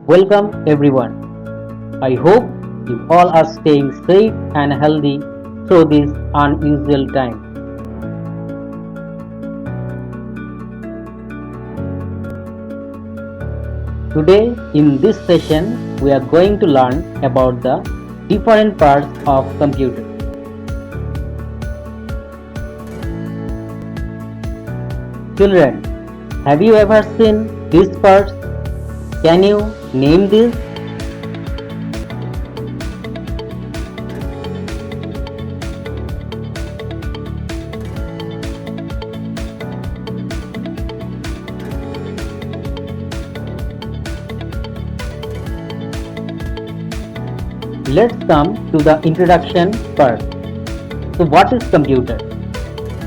Welcome everyone. I hope you all are staying safe and healthy through this unusual time. Today in this session we are going to learn about the different parts of computer. Children, have you ever seen these parts? Can you name these? Let's come to the introduction part. So what is computer?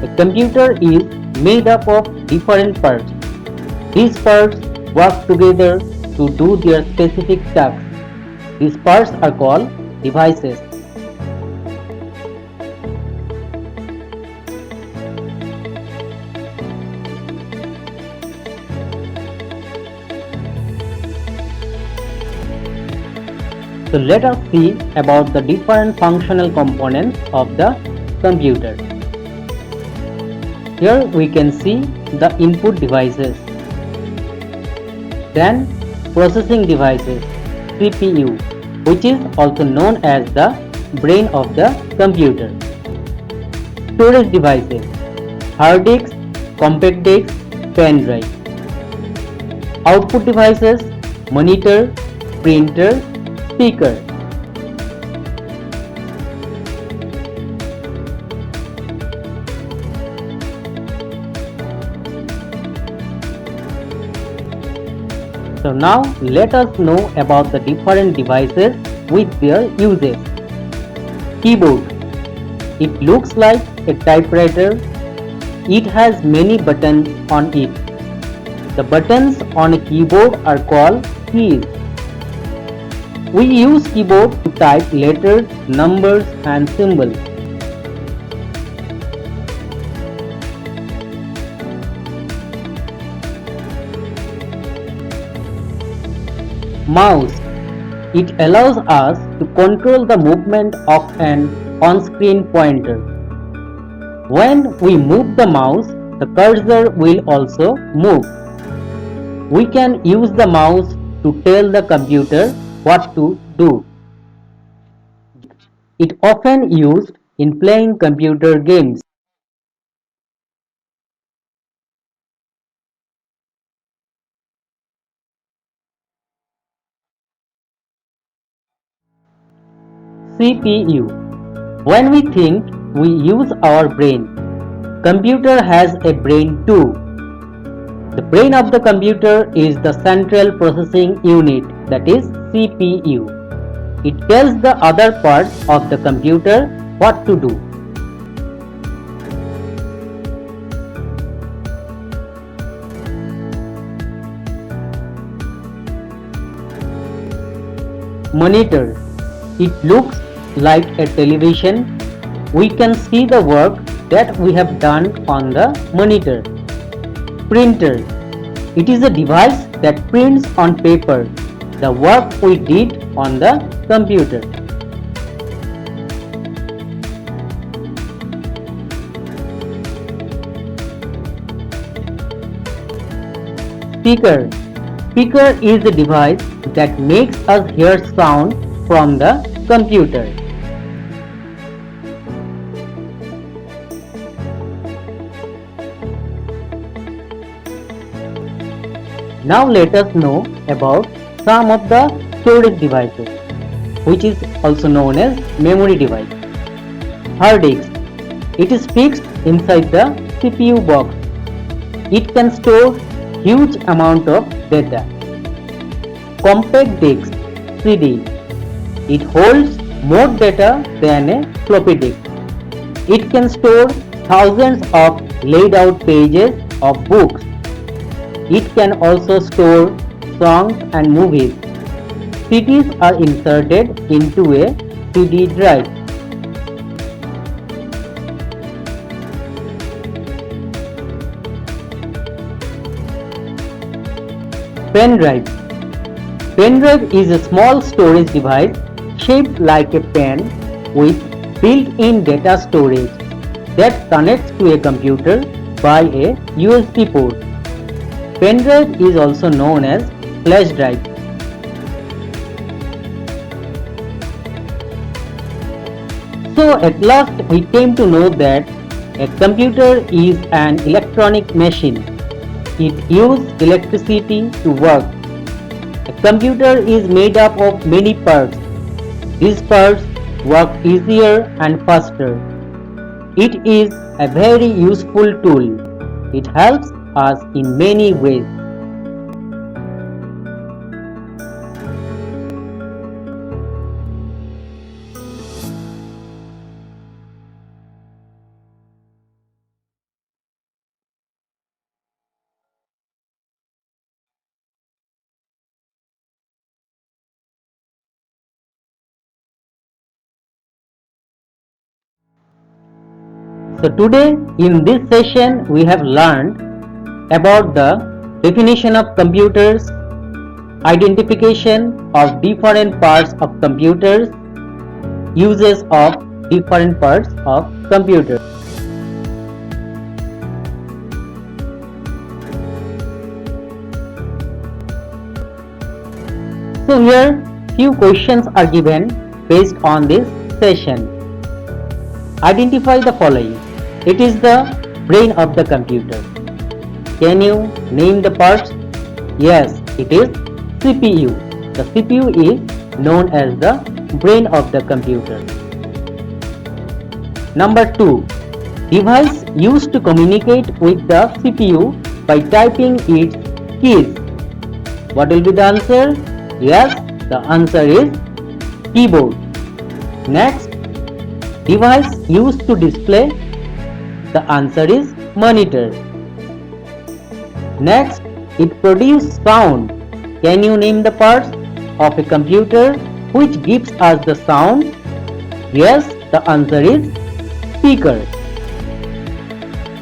A computer is made up of different parts. These parts work together to do their specific tasks. These parts are called devices. So let us see about the different functional components of the computer. Here we can see the input devices, then processing devices, CPU, which is also known as the brain of the computer, storage devices, hard disk, compact disk, pen drive, output devices, monitor, printer, speaker. So now let us know about the different devices with their uses. Keyboard. It looks like a typewriter. It has many buttons on it. The buttons on a keyboard are called keys. We use keyboard to type letters, numbers and symbols. Mouse. It allows us to control the movement of an on-screen pointer. When we move the mouse, the cursor will also move. We can use the mouse to tell the computer what to do. It often used in playing computer games. CPU. When we think, we use our brain. Computer has a brain too. The brain of the computer is the central processing unit, that is CPU. It tells the other parts of the computer what to do. Monitor. It looks like a television. We can see the work that we have done on the monitor. Printer. It is a device that prints on paper the work we did on the computer. Speaker. Speaker is a device that makes us hear sound from the computer. Now let us know about some of the storage devices, which is also known as memory device. Hard disk. It is fixed inside the CPU box. It can store huge amount of data. Compact disk, CD. It holds more data than a floppy disk. It can store thousands of laid out pages of books. It can also store songs and movies. CDs are inserted into a CD drive. Pen drive. Pendrive is a small storage device shaped like a pen with built-in data storage that connects to a computer by a USB port. Pendrive is also known as flash drive. So at last we came to know that a computer is an electronic machine. It uses electricity to work. A computer is made up of many parts. These parts work easier and faster. It is a very useful tool. It helps us in many ways. So today in this session we have learned about the definition of computers, identification of different parts of computers, uses of different parts of computers. So here few questions are given based on this session. Identify the following. It is the brain of the computer. Can you name the parts? Yes, it is CPU. The CPU is known as the brain of the computer. Number 2. Device used to communicate with the CPU by typing its keys. What will be the answer? Yes, the answer is keyboard. Next, device used to display. The answer is monitor. Next, it produces sound. Can you name the parts of a computer which gives us the sound? Yes, the answer is speaker.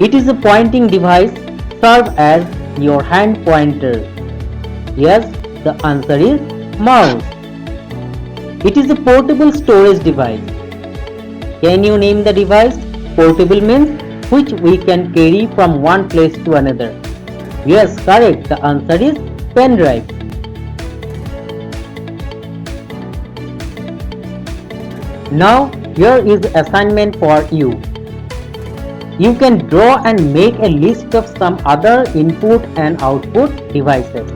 It is a pointing device, serve as your hand pointer. Yes, the answer is mouse. It is a portable storage device. Can you name the device? Portable means which we can carry from one place to another. Yes, correct. The answer is pen drive. Now here is assignment for you. You can draw and make a list of some other input and output devices.